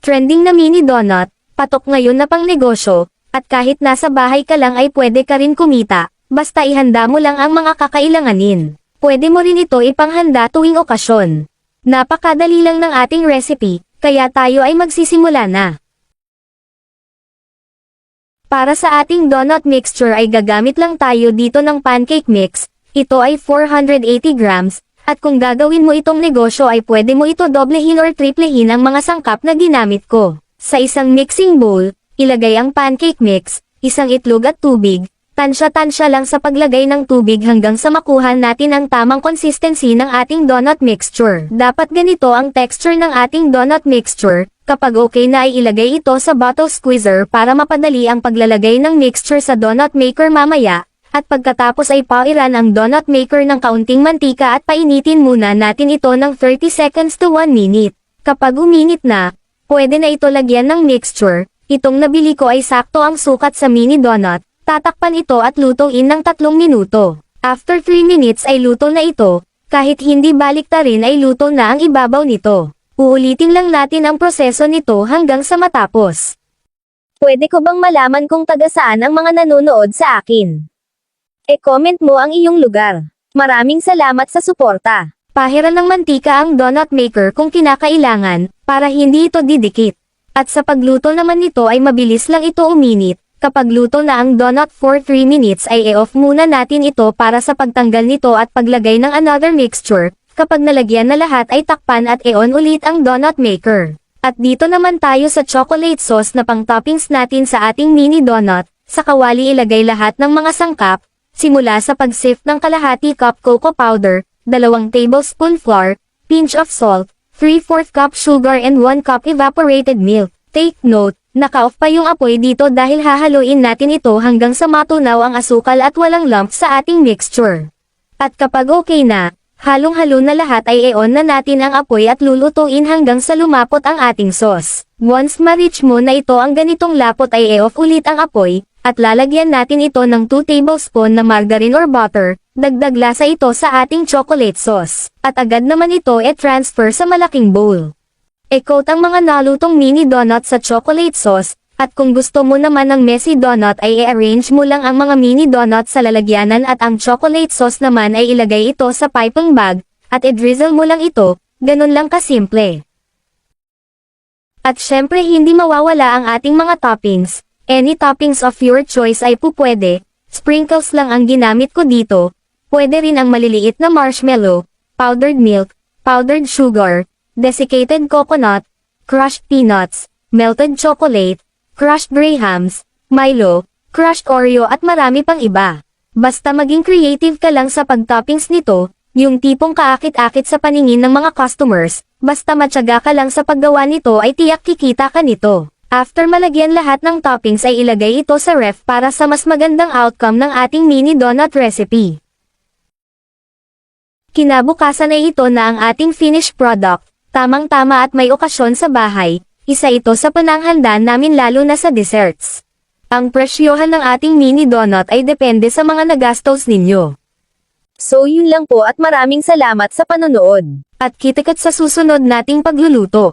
Trending na mini donut, patok ngayon na pang negosyo, at kahit nasa bahay ka lang ay pwede ka rin kumita, basta ihanda mo lang ang mga kakailanganin. Pwede mo rin ito ipanghanda tuwing okasyon. Napakadali lang ng ating recipe, kaya tayo ay magsisimula na. Para sa ating donut mixture ay gagamit lang tayo dito ng pancake mix, ito ay 480 grams, at kung gagawin mo itong negosyo ay pwede mo ito doblehin or triplehin ang mga sangkap na ginamit ko. Sa isang mixing bowl, ilagay ang pancake mix, isang itlog at tubig, tansya-tansya lang sa paglagay ng tubig hanggang sa makuha natin ang tamang consistency ng ating donut mixture. Dapat ganito ang texture ng ating donut mixture, kapag okay na ay ilagay ito sa bottle squeezer para mapadali ang paglalagay ng mixture sa donut maker mamaya, at pagkatapos ay pauiran ang donut maker ng kaunting mantika at painitin muna natin ito ng 30 seconds to 1 minute. Kapag uminit na, pwede na ito lagyan ng mixture. Itong nabili ko ay sakto ang sukat sa mini donut. Tatakpan ito at lutuin ng 3 minuto. After 3 minutes ay luto na ito, kahit hindi baliktarin ay luto na ang ibabaw nito. Uulitin lang natin ang proseso nito hanggang sa matapos. Pwede ko bang malaman kung taga saan ang mga nanonood sa akin? E-comment mo ang iyong lugar. Maraming salamat sa suporta. Pahiran ng mantika ang donut maker kung kinakailangan, para hindi ito didikit. At sa pagluto naman nito ay mabilis lang ito uminit. Kapag luto na ang donut for 3 minutes ay i-off muna natin ito para sa pagtanggal nito at paglagay ng another mixture. Kapag nalagyan na lahat ay takpan at i-on ulit ang donut maker. At dito naman tayo sa chocolate sauce na pang toppings natin sa ating mini donut. Sa kawali ilagay lahat ng mga sangkap, simula sa pag-sift ng kalahati cup cocoa powder, 2 tablespoon flour, pinch of salt, 3/4 cup sugar and 1 cup evaporated milk. Take note, naka-off pa yung apoy dito dahil hahaluin natin ito hanggang sa matunaw ang asukal at walang lump sa ating mixture. At kapag okay na, halong-halo na lahat ay i-on na natin ang apoy at lulutuin hanggang sa lumapot ang ating sauce. Once ma-reach mo na ito ang ganitong lapot ay i-off ulit ang apoy, at lalagyan natin ito ng 2 tablespoon na margarine or butter, dagdag lasa ito sa ating chocolate sauce, at agad naman ito transfer sa malaking bowl. I-coat ang mga nalutong mini donut sa chocolate sauce, at kung gusto mo naman ng messy donut ay i-arrange mo lang ang mga mini donut sa lalagyanan at ang chocolate sauce naman ay ilagay ito sa piping bag, at i-drizzle mo lang ito, ganun lang kasimple. At syempre hindi mawawala ang ating mga toppings, any toppings of your choice ay pupwede, sprinkles lang ang ginamit ko dito, pwede rin ang maliliit na marshmallow, powdered milk, powdered sugar, desiccated coconut, crushed peanuts, melted chocolate, crushed grahams, Milo, crushed Oreo at marami pang iba. Basta maging creative ka lang sa pag-toppings nito, yung tipong kaakit-akit sa paningin ng mga customers, basta matyaga ka lang sa paggawa nito ay tiyak kikita ka nito. After malagyan lahat ng toppings ay ilagay ito sa ref para sa mas magandang outcome ng ating mini donut recipe. Kinabukasan ay ito na ang ating finished product. Tamang-tama at may okasyon sa bahay, isa ito sa pananghanda namin lalo na sa desserts. Ang presyohan ng ating mini donut ay depende sa mga nagastos ninyo. So yun lang po at maraming salamat sa panonood. At kita-kits sa susunod nating pagluluto.